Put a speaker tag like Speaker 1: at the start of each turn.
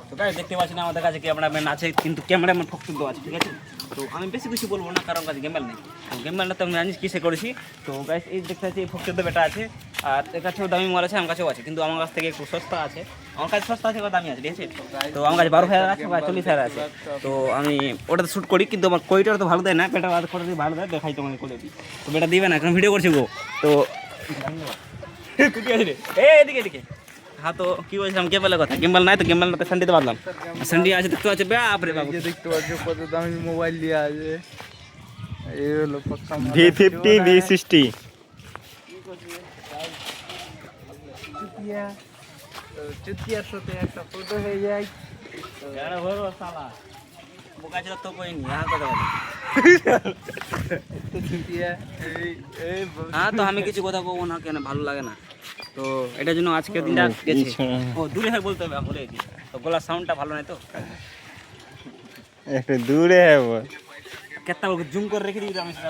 Speaker 1: তো গাইস দেখতে পাচ্ছেন আমাদের কাছে ক্যামেরাম্যান আছে, কিন্তু ক্যামেরাম্যান ফক্তুদ্দ আছে, ঠিক আছে। তো আমি বেশি কিছু বলবো না, কারণ কাছে গেমেল নেই। গেমেলটা তো আমি জানিস কিসে করেছি। তো গাইস এই দেখতে পাচ্ছি এই ফক্তুদ্দ বেটা আছে, আর এর কাছেও দামি মোবাইল আছে, আমার কাছেও আছে, কিন্তু আমার কাছ থেকে একটু সস্তা আছে। আমার কাছে সস্তা আছে বা দামি আছে, ঠিক আছে। তো আমার কাছে 12,000 আছে বা 40,000 আছে। তো আমি ওটাতে শ্যুট করি, কিন্তু আমার কোয়ালিটি তো ভালো দেয় না, বেটা ফটো দিয়ে ভালো দেয়, দেখাই তোমাকে কোয়ালিটি। তো বেটা দিবে না, কারণ ভিডিও করছি গো। তো এদিকে এদিকে হ্যাঁ, তো কি বলছিলাম, গেমেলের কথা। গেমেল নাই তো গেমেলটা সানডেতে বাদলাম, সানডে আছে দেখতে পাচ্ছি। বাপরে বাপ,
Speaker 2: দেখতে পাচ্ছ কত দামি মোবাইল দিয়ে আছে। এই হলো পক্কা
Speaker 3: V50 V60।
Speaker 2: চুতিয়ার সাথে একটা ফটো হয়ে যায়।
Speaker 1: তো কই নি হ্যাঁ কথা বলে।
Speaker 2: চুতিয়া
Speaker 1: হ্যাঁ, তো আমি কিছু কথা বলবো না, কেন ভালো লাগে না। তো এটার জন্য আজকে দিনটা গেছে। ও দূরে হয় বলতে হবে, বলে দিই। তো গলার সাউন্ডটা ভালো নাই তো,
Speaker 3: একটু দূরে হ্যাঁ।
Speaker 1: কেত্তা জুম করে রেখে দিই আমি সেটা